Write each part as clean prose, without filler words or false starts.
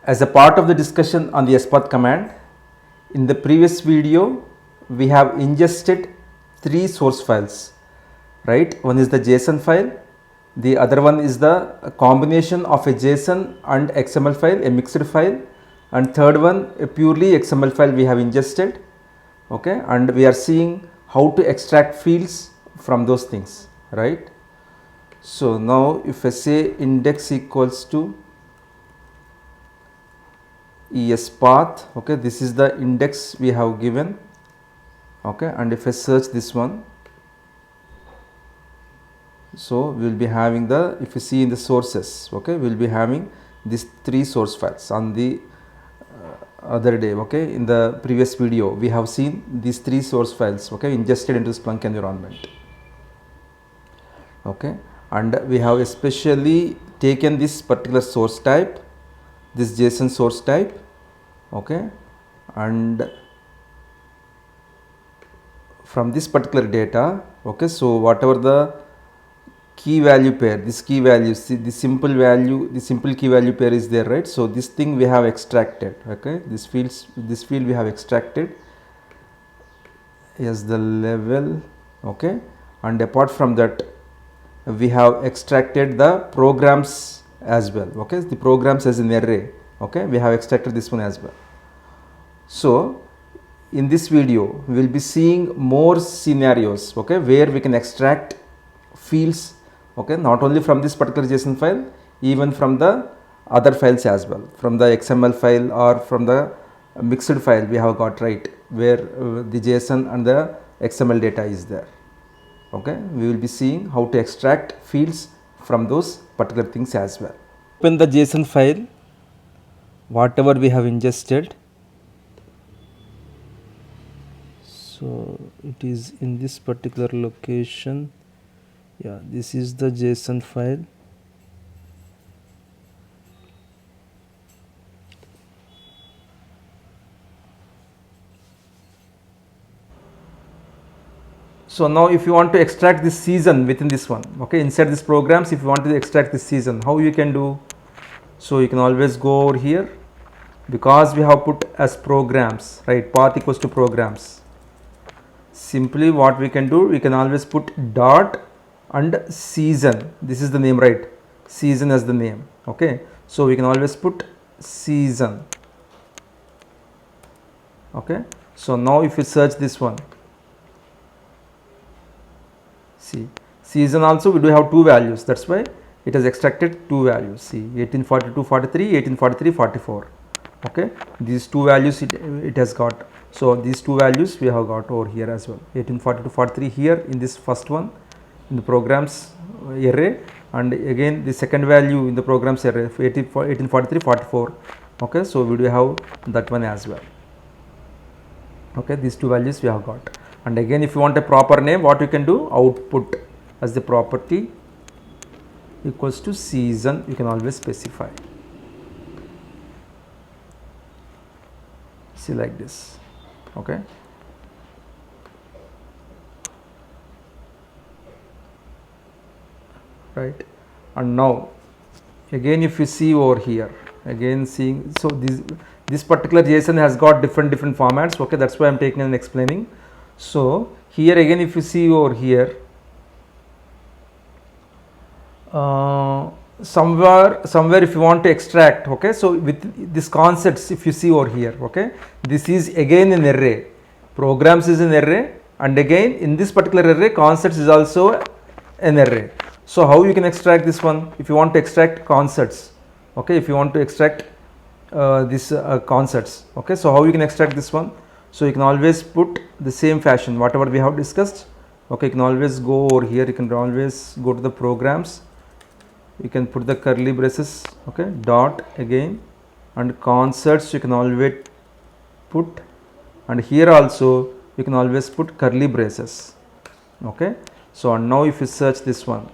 As a part of the discussion on the spath command, in the previous video we have ingested three source files, right? One is the JSON file, the other one is the combination of a JSON and XML file, a mixed file, and third one a purely XML file we have ingested, okay, and we are seeing how to extract fields from those things, right? So now if I say index equals to spath, okay, this is the index we have given, okay, and if I search this one, so we will be having the, if you see in the sources, okay, we will be having these three source files. On the other day, okay, in the previous video we have seen these three source files, okay, ingested into Splunk environment, okay, and we have especially taken this particular source type, this JSON source type, okay, and from this particular data, okay, so whatever the key value pair, this key value, see the simple value, the simple key value pair is there, right? So this thing we have extracted, okay, this field we have extracted as the level, okay, and apart from that we have extracted the programs as well, okay, the programs as an array, okay, we have extracted this one as well. So in this video we will be seeing more scenarios, okay, where we can extract fields, okay, not only from this particular JSON file, even from the other files as well, from the XML file or from the mixed file we have got, right, where the JSON and the XML data is there, okay. We will be seeing how to extract fields from those particular things as well. Open the JSON file, whatever we have ingested. So it is in this particular location, yeah, this is the JSON file. So now if you want to extract this season within this one, okay, inside this programs, if you want to extract this season, how you can do? So you can always go over here, because we have put as programs, right, path equals to programs. Simply what we can do, we can always put dot and season, this is the name, right, season as the name, okay. So we can always put season, okay. So now if you search this one, see season also we do have two values, that's why it has extracted two values, see 1842 43, 1843 44, okay, these two values it has got. So these two values we have got over here as well, 1842 43 here in this first one in the programs array, and again the second value in the programs array 1843 44, okay. So we do have that one as well, okay, these two values we have got. And again if you want a proper name, what you can do, output as the property equals to season, you can always specify, see like this, okay. Right, and now again if you see over here, again seeing, so this particular JSON has got different formats, okay, that's why I am taking and explaining. So here again if you see over here, somewhere if you want to extract, okay, so with this concepts if you see over here, okay, this is again an array, programs is an array, and again in this particular array concepts is also an array. So how you can extract this one, if you want to extract concepts, okay, if you want to extract this concepts, okay, so how you can extract this one? So you can always put the same fashion whatever we have discussed, okay, you can always go over here, you can always go to the programs, you can put the curly braces, okay, dot again, and concerts you can always put, and here also you can always put curly braces, okay. So and now if you search this one,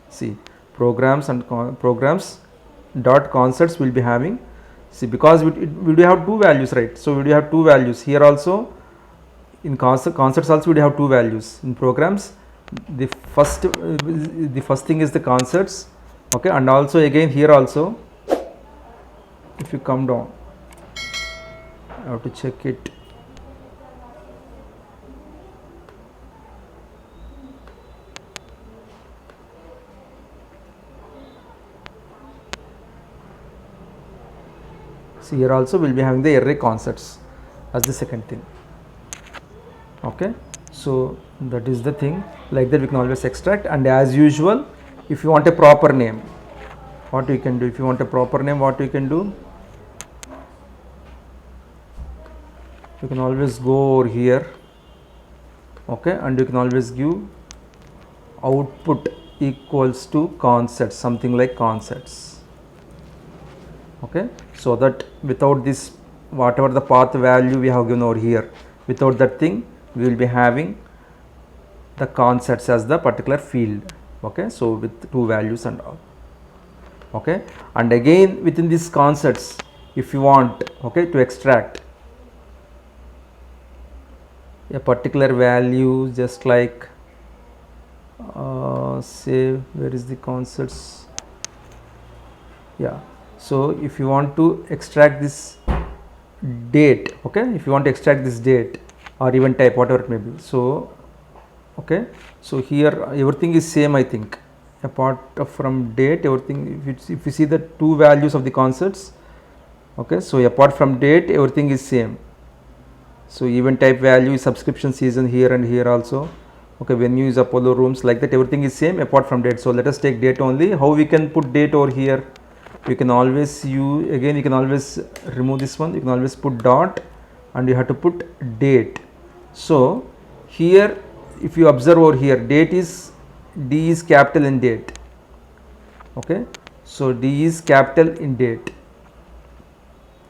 see programs and programs dot concerts will be having, see, because we do have two values, right, so we do have two values here also, in concerts also we do have two values, in programs the first thing is the concerts, okay, and also again here also if you come down, I have to check it. So here also we will be having the array concepts as the second thing. Okay, so that is the thing. Like that we can always extract, and as usual, if you want a proper name, what you can do, if you want a proper name, what you can do, you can always go over here, okay, and you can always give output equals to concepts, something like concepts, okay, so that without this, whatever the path value we have given over here, without that thing we will be having the concepts as the particular field, okay, so with two values and all, okay, and again within these concepts, if you want, okay, to extract a particular value, just like say, where is the concepts, yeah, so if you want to extract this date, okay, if you want to extract this date or even type, whatever it may be, so okay, so here everything is same, I think, apart from date, everything, if you see the two values of the concepts, okay, so apart from date everything is same, so even type value is subscription season here and here also, okay, venue is Apollo rooms, like that everything is same apart from date. So let us take date only. How we can put date over here? You can always use, again you can always remove this one, you can always put dot and you have to put date. So here if you observe over here, date is, D is capital in date, okay, so D is capital in date,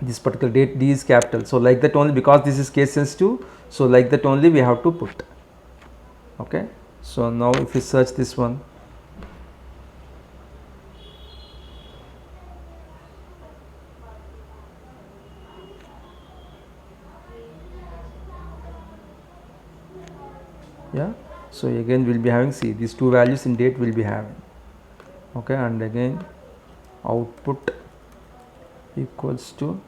this particular date D is capital, so like that only, because this is case sensitive, so like that only we have to put, okay. So now if you search this one, yeah, so again we will be having, see, these two values in date will be having, okay, and again output equals to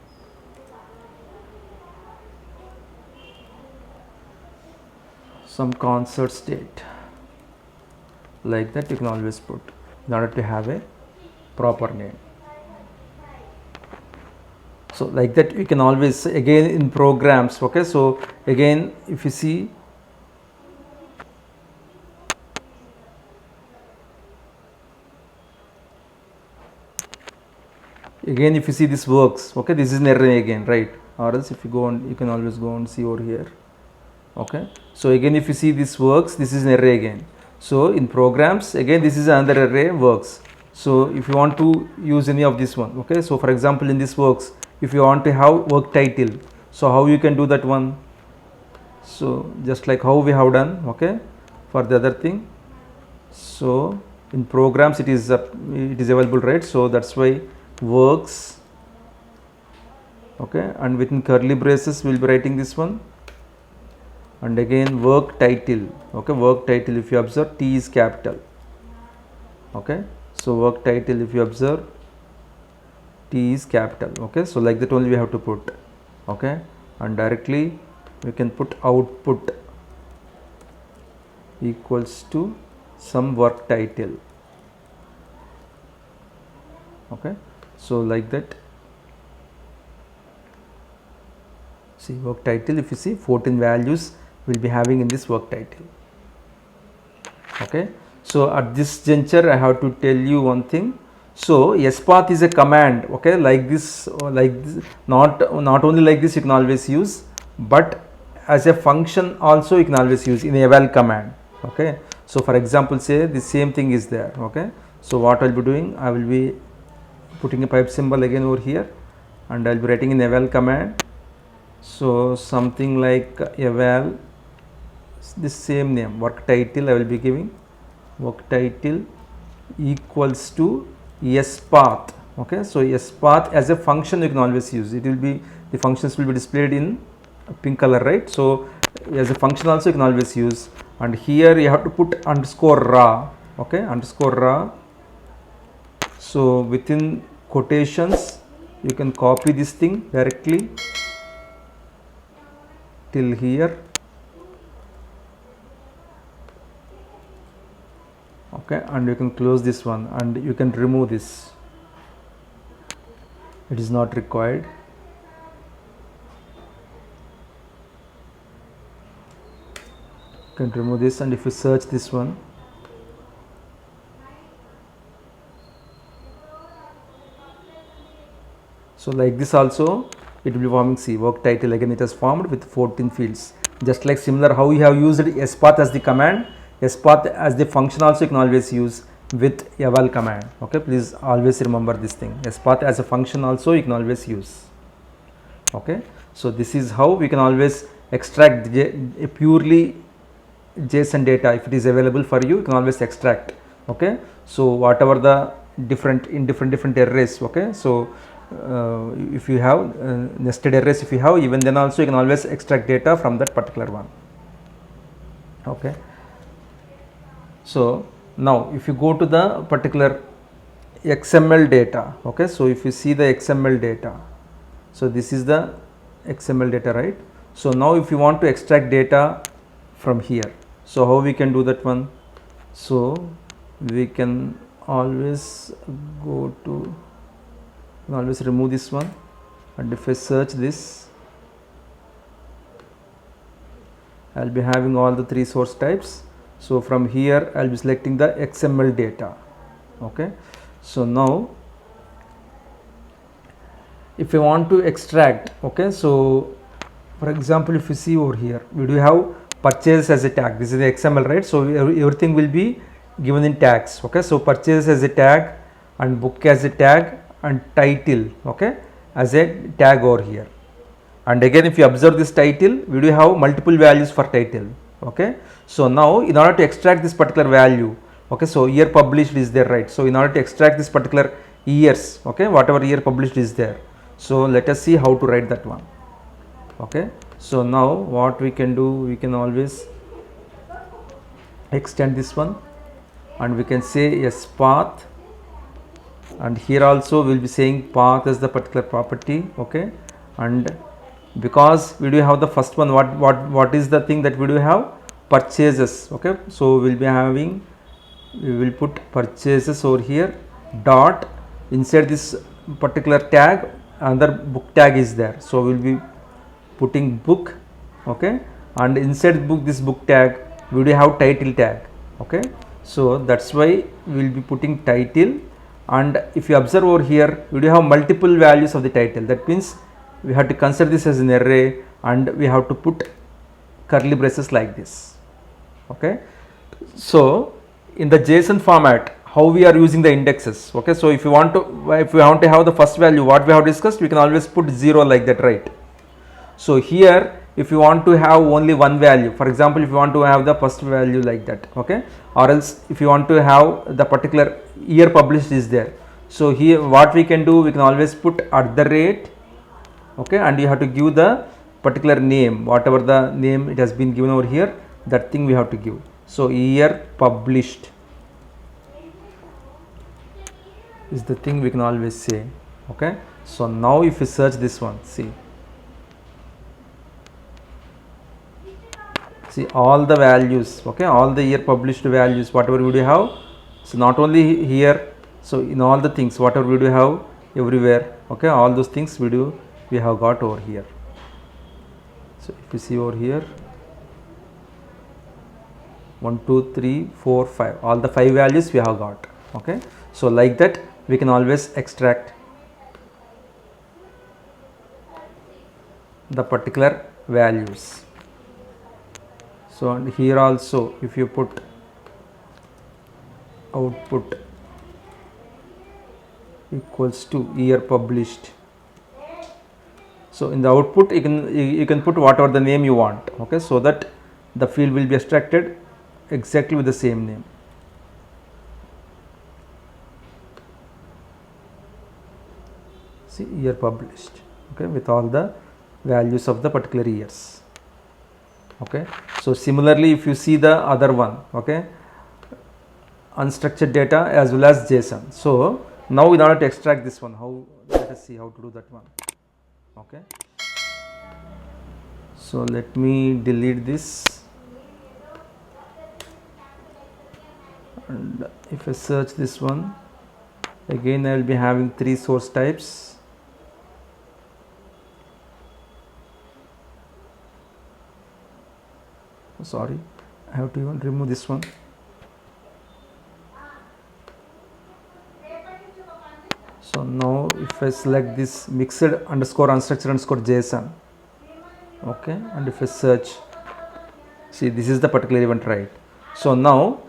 some concert state, like that you can always put in order to have a proper name. So like that you can always, again in programs, okay, so again if you see, again if you see this works, okay, this is an array again, right, or else if you go on, you can always go and see over here, okay, so again if you see this works, this is an array again, so in programs again this is another array works. So if you want to use any of this one, okay, so for example in this works, if you want to have work title, so how you can do that one, so just like how we have done, okay, for the other thing, so in programs it is available, right, so that's why works, okay, and within curly braces we will be writing this one, and again work title, okay, work title, if you observe T is capital, okay, so work title, if you observe T is capital, okay, so like that only we have to put, okay, and directly we can put output equals to some work title, okay, so like that, see work title, if you see 14 values we will be having in this work title, okay. So at this juncture I have to tell you one thing, so spath is a command, okay, like this, not only like this you can always use, but as a function also you can always use in eval command, okay. So for example say the same thing is there, okay, so what I will be doing, I will be putting a pipe symbol again over here, and I will be writing in eval command, so something like eval, this same name, work title I will be giving, work title equals to spath, okay, so spath as a function you can always use, it will be, the functions will be displayed in pink color, right, so as a function also you can always use, and here you have to put underscore raw, okay, underscore raw, so within quotations you can copy this thing directly till here. Okay, and you can close this one and you can remove this, it is not required. You can remove this, and if you search this one, so like this also it will be forming. See, work title again it has formed with 14 fields, just like similar how you have used spath as the command, spath as the function also you can always use with eval command. Okay, please always remember this thing, spath as a function also you can always use. Okay, so this is how we can always extract a purely JSON data. If it is available for you, you can always extract. Okay, so whatever the different arrays. Okay, so if you have nested arrays, if you have, even then also you can always extract data from that particular one. Okay, so now if you go to the particular XML data, okay, so if you see the XML data, so this is the XML data, right? So now if you want to extract data from here, so how we can do that one? So we can always go to, always remove this one, and if I search this, I will be having all the 3 source types. So from here I will be selecting the XML data. Okay, so now if I want to extract, okay, so for example if you see over here, we do have purchase as a tag. This is the XML, right? So everything will be given in tags. Okay, so purchase as a tag, and book as a tag, and title, okay, as a tag over here. And again if you observe this title, we do have multiple values for title. Okay, so now in order to extract this particular value, okay, so year published is there, right? So in order to extract this particular years, okay, whatever year published is there, so let us see how to write that one. Okay, so now what we can do, we can always extend this one, and we can say a path, and here also we will be saying path as the particular property. Okay, and because we do have the first one, what is the thing that we do have? Purchases. Okay, so we will be having, we will put purchases over here, dot inside this particular tag another book tag is there, so we will be putting book. Okay, and inside book, this book tag we will have title tag. Okay, so that's why we will be putting title, and if you observe over here, we do have multiple values of the title. That means we have to consider this as an array, and we have to put curly braces like this. Okay, so in the JSON format, how we are using the indexes. Okay, so if you want to have the first value what we have discussed, we can always put 0 like that, right? So here if you want to have only one value, for example if you want to have the first value like that, okay, or else if you want to have the particular year published is there, so here what we can do, we can always put @, okay, and you have to give the particular name, whatever the name it has been given over here, that thing we have to give. So year published is the thing we can always say. Okay, so now if you search this one, see all the values, okay, all the year published values whatever we do have. So not only here, so in all the things whatever we do have everywhere, okay, all those things we have got over here. So if you see over here, 1 2 3 4 5, all the 5 values we have got. Okay, so like that we can always extract the particular values. So and here also if you put output equals to year published, so in the output you can put whatever the name you want. Okay, so that the field will be extracted exactly with the same name. See, year published, okay, with all the values of the particular years. Okay, so similarly if you see the other one, okay, unstructured data as well as JSON. So now in order to extract this one, how let us see how to do that one. Okay, so let me delete this, and if I search this one, again I will be having 3 source types. Sorry, I have to even remove this one. So now if I select this mixed underscore unstructured underscore JSON, okay, and if I search, see this is the particular event, right? So now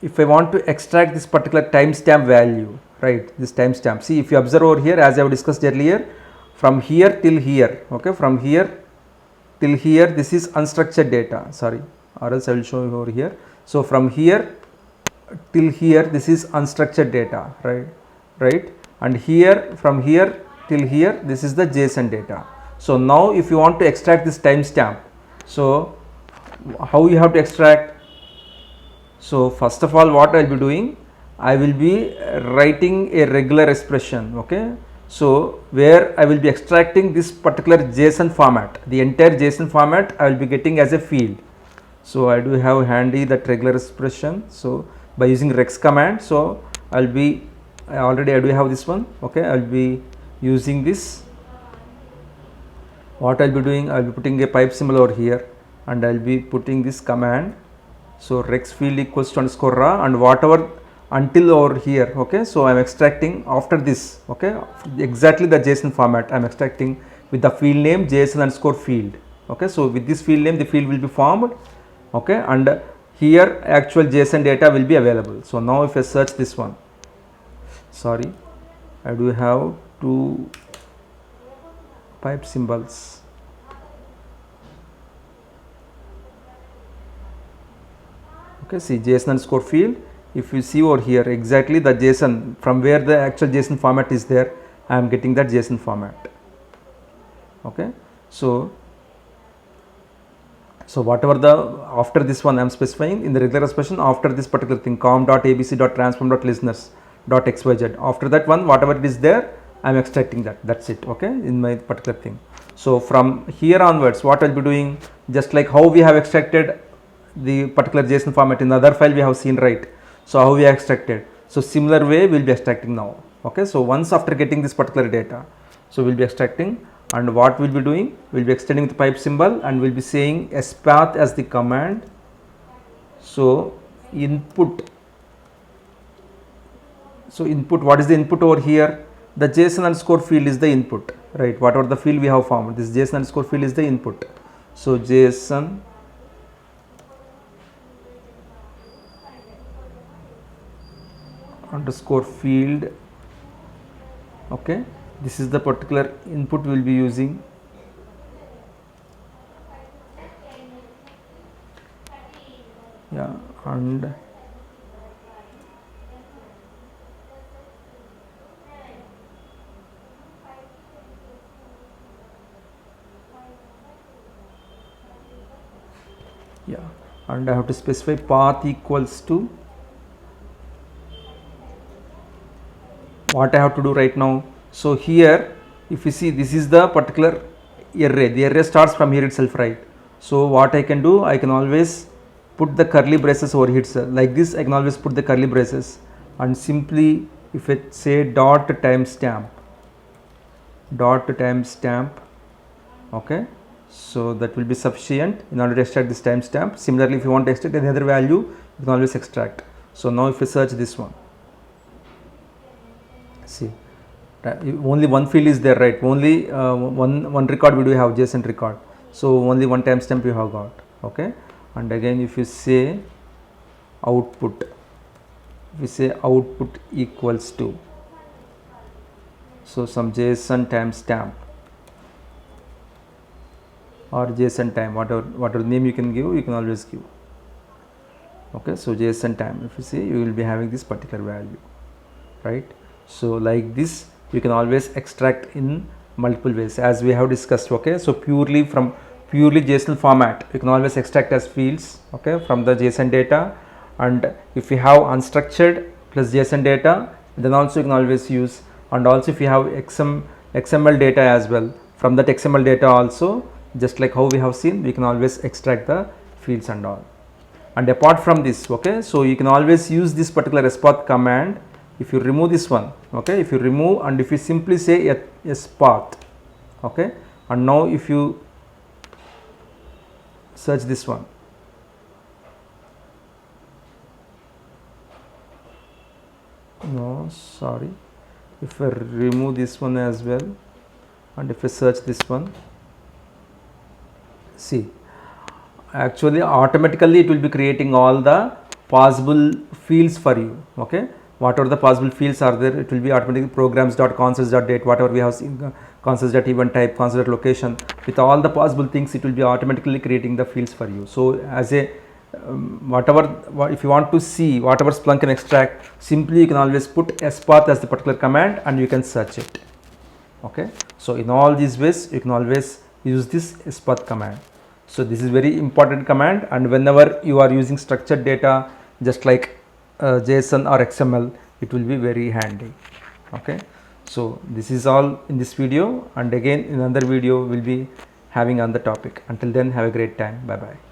if I want to extract this particular timestamp value, right, this timestamp, see if you observe over here, as I have discussed earlier, from here till here, okay, from here till here, this is unstructured data, sorry, or else I will show you over here. So from here till here, this is unstructured data, right, and here from here till here, this is the JSON data. So now if you want to extract this timestamp, so how you have to extract? So first of all, what I will be doing, I will be writing a regular expression, okay, so where I will be extracting this particular JSON format, the entire JSON format I will be getting as a field. So I do have handy that regular expression, so by using rex command, so I do have this one, okay, I will be using this. What I will be doing, I will be putting a pipe symbol over here, and I will be putting this command, so rex field equals to underscore raw, and whatever until over here, okay, so I am extracting after this, okay, exactly the JSON format I am extracting with the field name JSON underscore field, okay, so with this field name the field will be formed, okay, and here actual JSON data will be available. So now if I search this one, sorry, I do have 2 pipe symbols. Okay, see JSON underscore field, if you see over here exactly the JSON from where the actual JSON format is there, I am getting that JSON format, okay. So whatever the after this one I am specifying in the regular expression, after this particular thing com.abc.transform.listeners.xyz, after that one whatever it is there I am extracting that, that's it, okay, in my particular thing. So from here onwards what I will be doing, just like how we have extracted the particular JSON format in the other file we have seen, right, so how we have extracted, so similar way we will be extracting now, okay. So once after getting this particular data, so we will be extracting, and what we will be doing, we will be extending the pipe symbol and we will be saying spath as the command. So input, what is the input over here? The JSON underscore field is the input, right, whatever the field we have formed, this JSON underscore field is the input. So JSON underscore field, okay, this is the particular input we will be using. Yeah, and yeah, and I have to specify path equals to what I have to do right now. So here if you see, this is the particular array, the array starts from here itself, right. So what I can do, I can always put the curly braces over here itself, like this I can always put the curly braces, and simply if I say dot timestamp, okay, so that will be sufficient in order to extract this timestamp. Similarly, if you want to extract any other value, you can always extract. So now if I search this one, see only one field is there, right, only one record we do have, JSON record, so only one timestamp you have got, okay. And again if you say output, if you say output equals to, so some JSON timestamp or JSON time, whatever name you can give, you can always give, okay. So JSON time, if you see, you will be having this particular value, right. So like this you can always extract in multiple ways as we have discussed, okay. So purely JSON format you can always extract as fields, okay, from the JSON data, and if you have unstructured plus JSON data, then also you can always use and also if you have XML data as well, from that XML data also, just like how we have seen, we can always extract the fields and all. And apart from this, okay, so you can always use this particular spath command. If you remove this one, okay, if you remove and if you simply say a spath, okay, and now if you search this one, no, sorry, if I remove this one as well and if I search this one, see, actually automatically it will be creating all the possible fields for you, okay, whatever the possible fields are there, it will be automatically programs.concepts.date, whatever we have seen, concepts.event type, concepts.location, with all the possible things, it will be automatically creating the fields for you. So as a if you want to see whatever Splunk can extract, simply you can always put spath as the particular command and you can search it, okay. So in all these ways you can always use this spath command. So this is very important command, and whenever you are using structured data just like JSON or XML, it will be very handy, okay. So this is all in this video, and again in another video we'll be having on the topic. Until then, have a great time. Bye bye.